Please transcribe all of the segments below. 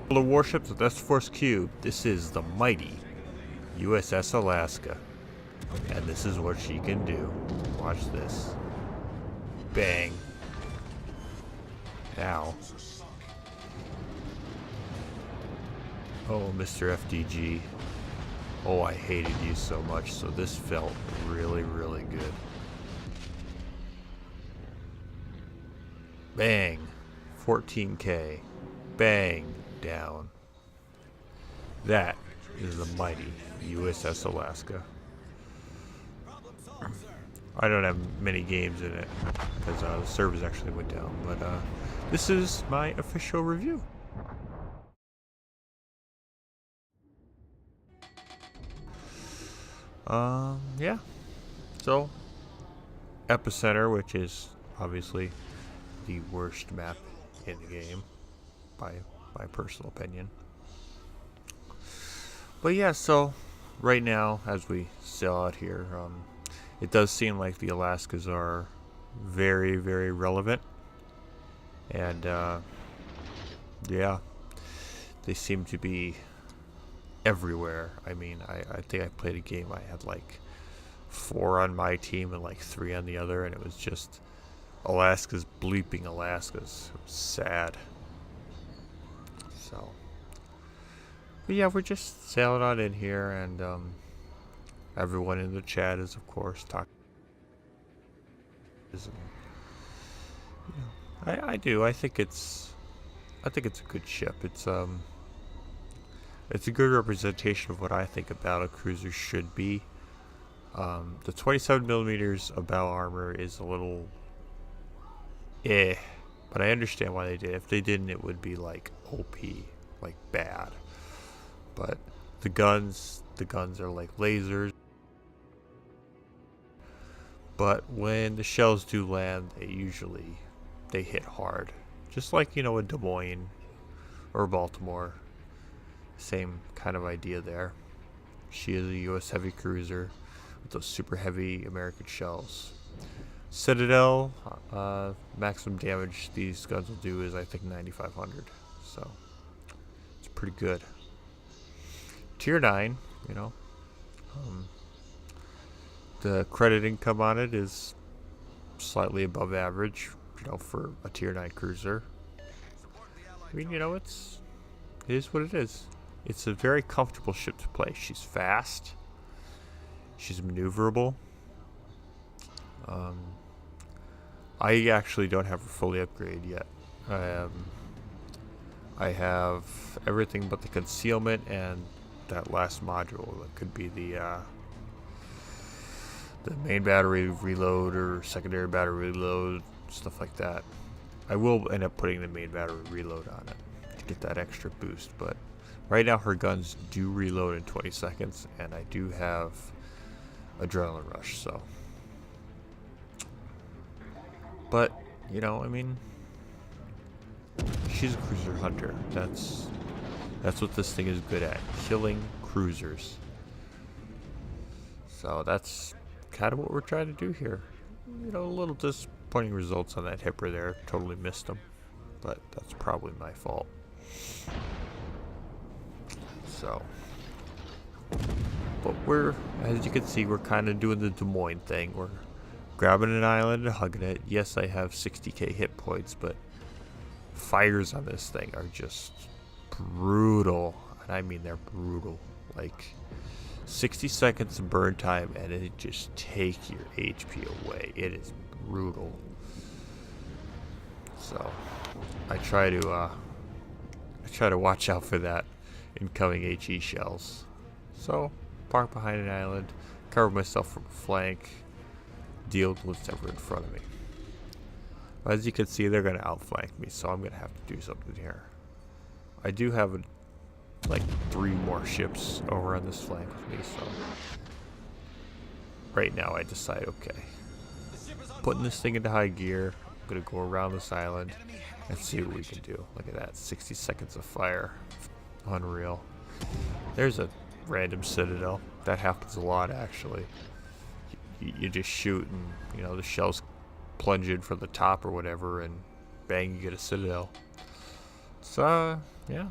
The warships with SForceCubed. This is the mighty USS Alaska. And this is what she can do. Watch this. Bang. Ow. Oh, Mr. FDG. Oh, I hated you so much, so this felt really, really good. Bang. 14K. Bang. Down. That is the mighty USS Alaska. I don't have many games in it because the servers actually went down, but this is my official review. Yeah. So, Epicenter, which is obviously the worst map in the game, by my personal opinion. But yeah, so right now, as we sail out here, it does seem like the Alaskas are very, very relevant. And, yeah, they seem to be everywhere. I mean, I think I played a game, I had like 4 on my team and like 3 on the other, and it was just Alaska's bleeping Alaskas. It was sad. So, but yeah, we're just sailing on in here, and everyone in the chat is, of course, talking. I do. I think it's a good ship. It's a good representation of what I think a battle cruiser should be. The 27 millimeters of battle armor is a little but I understand why they did. If they didn't, it would be like OP, like bad. But the guns are like lasers. But when the shells do land, they hit hard. Just like, in Des Moines or Baltimore. Same kind of idea there. She is a US heavy cruiser with those super heavy American shells. Citadel, maximum damage these guns will do is, I think, 9,500. So it's pretty good. Tier 9, the credit income on it is slightly above average, for a tier 9 cruiser. I mean, it is what it is. It's a very comfortable ship to play. She's fast. She's maneuverable. I actually don't have her fully upgraded yet. I have everything but the concealment and that last module. That could be the main battery reload or secondary battery reload, stuff like that. I will end up putting the main battery reload on it to get that extra boost, but right now her guns do reload in 20 seconds, and I do have adrenaline rush, so. But, I mean, she's a cruiser hunter. That's what this thing is good at, killing cruisers. So that's kind of what we're trying to do here. A little disappointing results on that hipper there. Totally missed them, but that's probably my fault. So, but as you can see, we're kind of doing the Des Moines thing. We're grabbing an island and hugging it. Yes, I have 60k hit points, but fires on this thing are just brutal. And I mean, they're brutal. Like 60 seconds of burn time, and it just takes your HP away. It is brutal. So I try to watch out for that incoming HE shells. So park behind an island, cover myself from flank, deal with whatever in front of me. As you can see, they're going to outflank me, so I'm going to have to do something here. I do have like 3 more ships over on this flank with me, so right now I decide, okay, putting this thing into high gear, I'm going to go around this island and see what we can do. Look at that, 60 seconds of fire. Unreal. There's a random citadel. That happens a lot, actually. You just shoot and, the shells plunge in from the top or whatever, and bang, you get a citadel. So, yeah.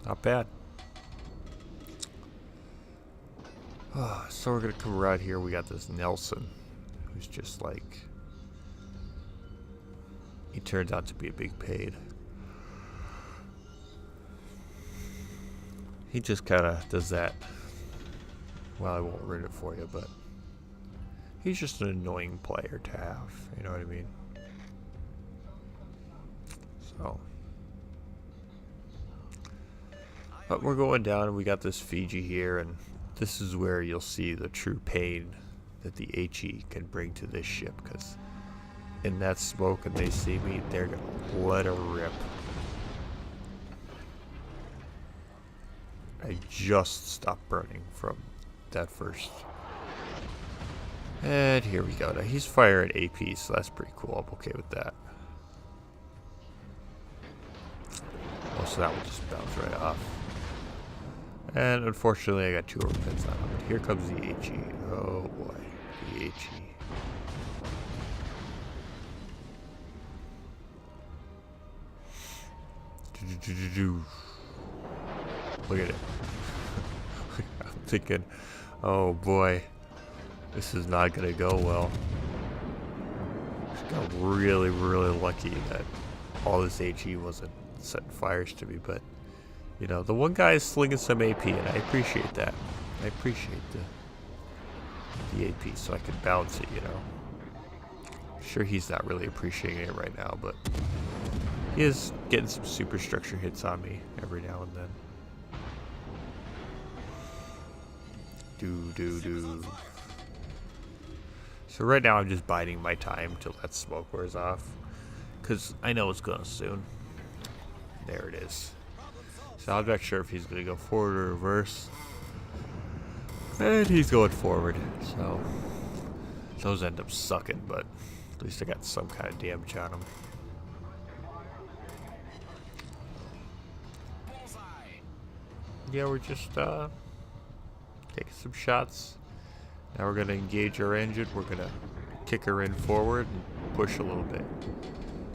Not bad. So we're gonna come around here. We got this Nelson, who's just like, he turns out to be a big pain. He just kind of does that. Well, I won't read it for you, but he's just an annoying player to have. You know what I mean? So, but we're going down, and we got this Fiji here, and this is where you'll see the true pain that the HE can bring to this ship, because in that smoke and they see me, they're gonna let her rip. I just stopped burning from that first. And here we go. Now he's firing AP, so that's pretty cool. I'm okay with that. Oh, so that will just bounce right off. And unfortunately, I got 2 overpins on him. But here comes the HE. Oh boy, the HE. Look at it. I'm thinking, oh boy, this is not gonna go well. Just got really, really lucky that all this HE wasn't setting fires to me, but you know, the one guy is slinging some AP, and I appreciate that. I appreciate the AP, so I can bounce it, you know. I'm sure he's not really appreciating it right now, but he is getting some superstructure hits on me every now and then. Do. So right now I'm just biding my time till that smoke wears off, because I know it's going to soon. There it is. So I'm not sure if he's going to go forward or reverse. And he's going forward. So those end up sucking, but at least I got some kind of damage on him. Yeah, we're just taking some shots. Now we're going to engage our engine. We're going to kick her in forward and push a little bit.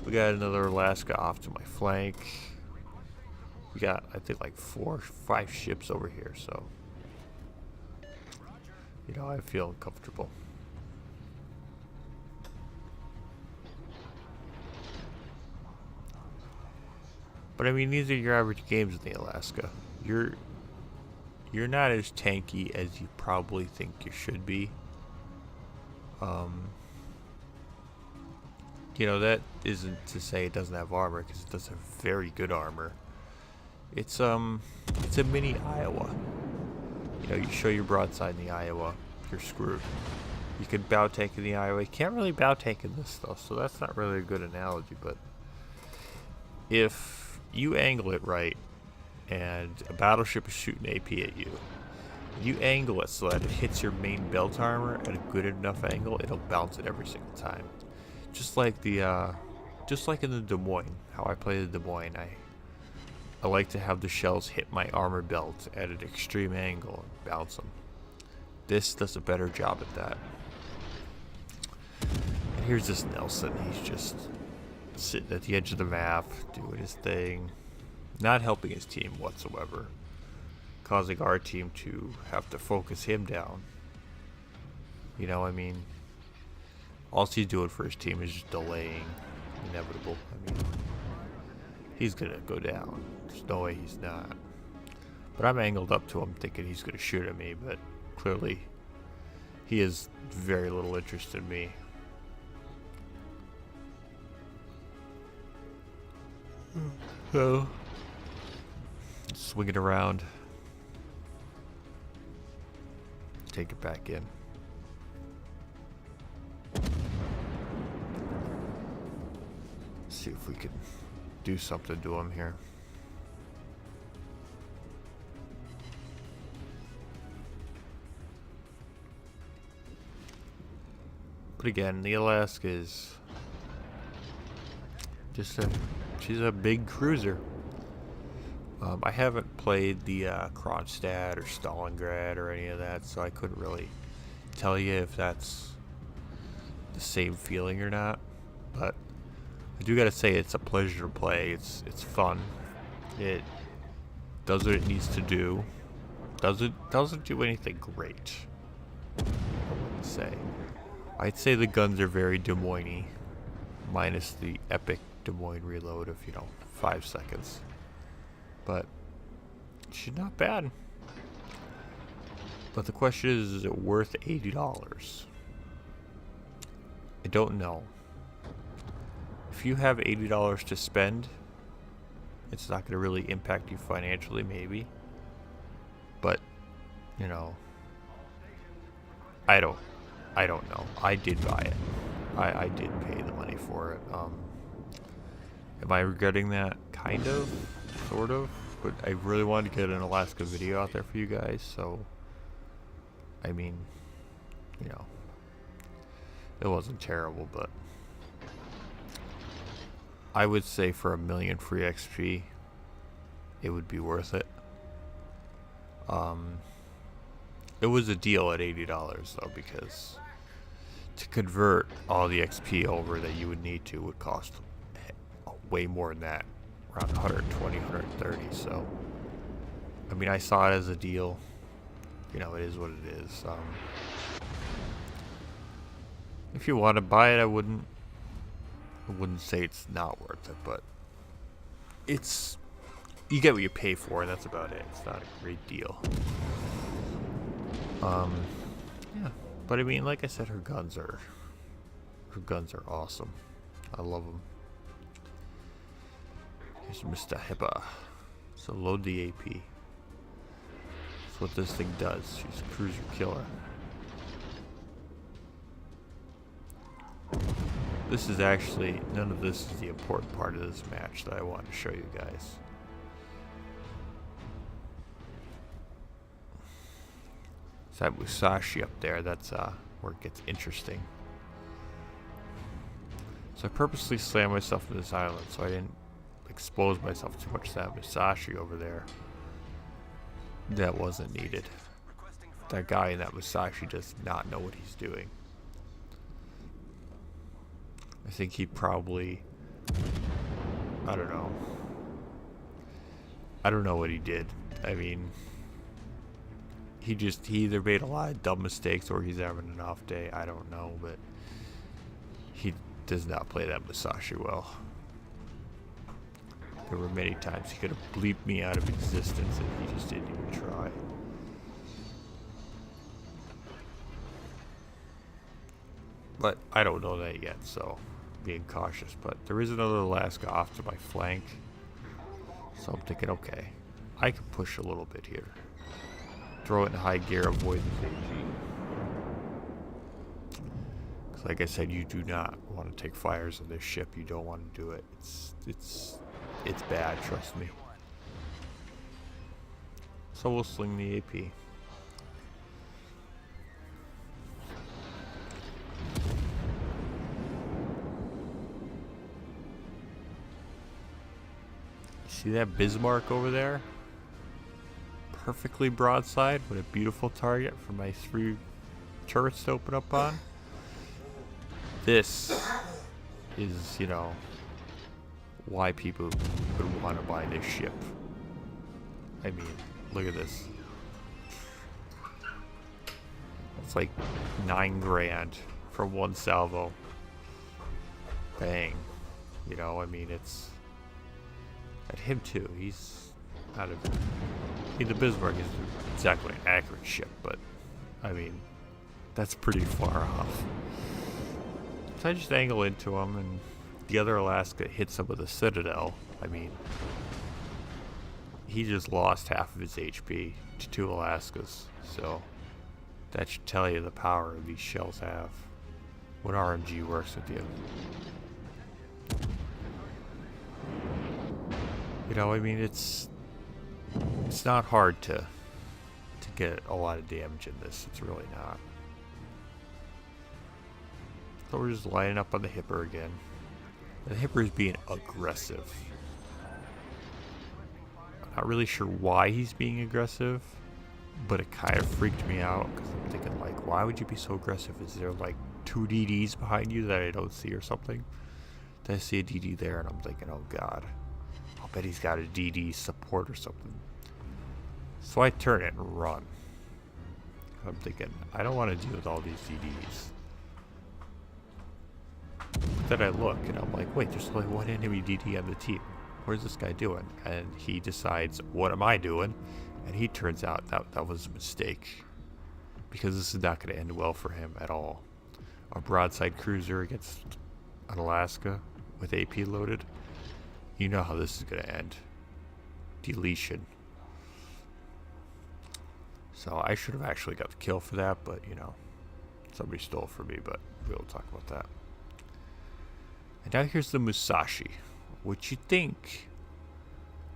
We got another Alaska off to my flank. We got, I think, like 4 or 5 ships over here, so you know, I feel comfortable. But I mean, these are your average games in the Alaska. You're not as tanky as you probably think you should be. You know, that isn't to say it doesn't have armor, because it does have very good armor. It's a mini Iowa. You know, you show your broadside in the Iowa, you're screwed. You can bow tank in the Iowa. You can't really bow tank in this stuff, so that's not really a good analogy. But if you angle it right, and a battleship is shooting AP at you, you angle it so that it hits your main belt armor at a good enough angle, it'll bounce it every single time. Just like in the Des Moines, how I play the Des Moines, I like to have the shells hit my armor belt at an extreme angle and bounce them. This does a better job at that. And here's this Nelson. He's just sitting at the edge of the map, doing his thing, not helping his team whatsoever, causing our team to have to focus him down. You know, I mean, all he's doing for his team is just delaying inevitable. I mean, he's gonna go down. There's no way he's not. But I'm angled up to him thinking he's gonna shoot at me, but clearly he has very little interest in me. So, swing it around. Take it back in. See if we can do something to him here. But again, the Alaska is just she's a big cruiser. I haven't played the Kronstadt or Stalingrad or any of that, so I couldn't really tell you if that's the same feeling or not. But I do gotta say, it's a pleasure to play. It's fun. Does what it needs to do. Doesn't do anything great, I wouldn't say. I'd say the guns are very Des Moines-y, minus the epic Des Moines reload of, 5 seconds. But she's not bad. But the question is it worth $80? I don't know. If you have $80 to spend, it's not going to really impact you financially, maybe. But, I don't know. I did buy it. I did pay the money for it. Am I regretting that? Kind of, sort of. But I really wanted to get an Alaska video out there for you guys, so I mean, it wasn't terrible, but I would say for 1,000,000 free XP, it would be worth it. It was a deal at $80 though, because to convert all the XP over that you would need to would cost way more than that, around 120, 130. So, I mean, I saw it as a deal. It is what it is. If you want to buy it, I wouldn't say it's not worth it, but you get what you pay for, and that's about it. It's not a great deal. Yeah, but I mean, like I said, her guns are awesome. I love them. Here's Mr. Hippa. So load the AP. That's what this thing does. She's a cruiser killer. This is actually, none of this is the important part of this match that I want to show you guys. It's that Musashi up there, that's where it gets interesting. So I purposely slammed myself to this island so I didn't expose myself too much to that Musashi over there. That wasn't needed. That guy in that Musashi does not know what he's doing. I think he probably, I don't know. I don't know what he did. I mean, he either made a lot of dumb mistakes or he's having an off day. I don't know, but he does not play that Musashi well. There were many times he could have bleeped me out of existence and he just didn't even try. But I don't know that yet, so being cautious. But there is another Alaska off to my flank, so I'm thinking, okay, I can push a little bit here. Throw it in high gear, avoid the AG. Because like I said, you do not want to take fires on this ship. You don't want to do it. It's bad, trust me. So we'll sling the AP. See that Bismarck over there? Perfectly broadside. What a beautiful target for my 3 turrets to open up on. This is, why people would want to buy this ship. I mean, look at this. It's like 9 grand for one salvo. Bang. I mean, it's at him too. He's out of. I mean, the Bismarck is exactly an accurate ship, but I mean, that's pretty far off. So I just angle into him, and the other Alaska hits him with a Citadel. I mean, he just lost half of his HP to 2 Alaskas, so that should tell you the power these shells have when RNG works with you. I mean, it's not hard to get a lot of damage in this. It's really not. So we're just lining up on the Hipper again. The Hipper is being aggressive. I'm not really sure why he's being aggressive, but it kind of freaked me out because I'm thinking, like, why would you be so aggressive? Is there like 2 DDs behind you that I don't see or something? Then I see a DD there and I'm thinking, oh god, I'll bet he's got a DD support or something. So I turn it and run. I'm thinking, I don't want to deal with all these DDs. But then I look and I'm like, wait, there's only one enemy DD on the team. Where's this guy doing? And he decides, what am I doing? And he turns out that was a mistake. Because this is not going to end well for him at all. A broadside cruiser against an Alaska with AP loaded. You know how this is going to end. Deletion. So I should have actually got the kill for that, but you know, somebody stole from me, but we'll talk about that. And now here's the Musashi, which you think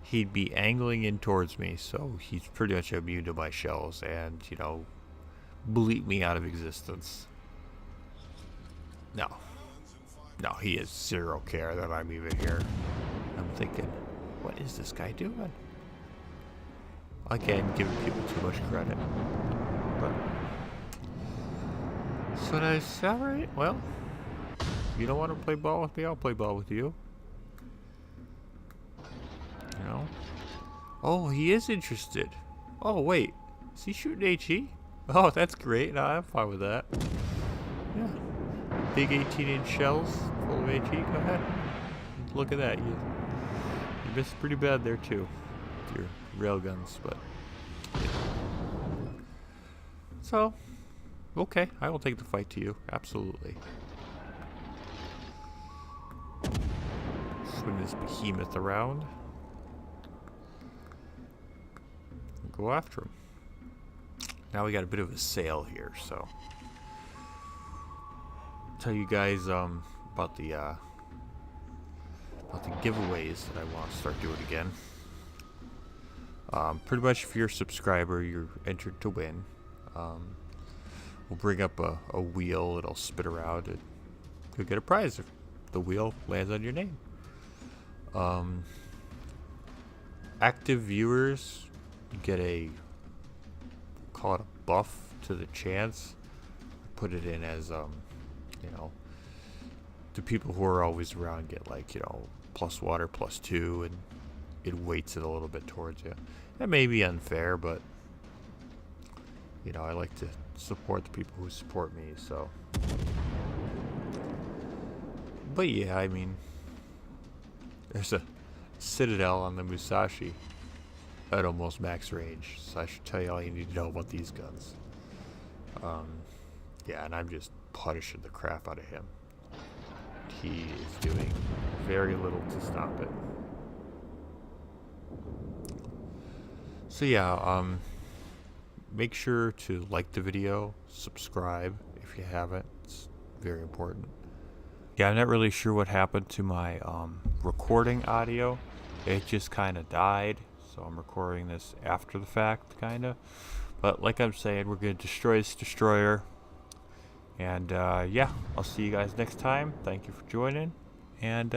he'd be angling in towards me, so he's pretty much immune to my shells and, you know, bleep me out of existence. No, he has zero care that I'm even here. I'm thinking, what is this guy doing? Again, giving people too much credit. But so I said, alright, well, you don't want to play ball with me, I'll play ball with you. You know? Oh, he is interested. Oh, wait. Is he shooting HE? Oh, that's great. No, I'm fine with that. Yeah. Big 18-inch shells full of HE. Go ahead. Look at that. You missed pretty bad there, too. With your railguns, but... Yeah. So, okay. I will take the fight to you. Absolutely. Swing this behemoth around. And go after him. Now we got a bit of a sail here, so tell you guys about the giveaways that I want to start doing again. Pretty much, if you're a subscriber, you're entered to win. We'll bring up a wheel; it'll spit around, and you'll get a prize if the wheel lands on your name. Active viewers, you get a, call it a buff to the chance. Put it in as you know, the people who are always around get, like, you know, plus water, +2, and it weights it a little bit towards you. That may be unfair, but you know, I like to support the people who support me, so. But yeah, I mean, there's a Citadel on the Musashi at almost max range, so I should tell you all you need to know about these guns. Yeah, and I'm just punishing the crap out of him. He is doing very little to stop it. So yeah, make sure to like the video, subscribe if you haven't. It's very important. Yeah, I'm not really sure what happened to my recording audio. It just kind of died, so I'm recording this after the fact, kind of. But like I'm saying, we're going to destroy this destroyer. And yeah, I'll see you guys next time. Thank you for joining. And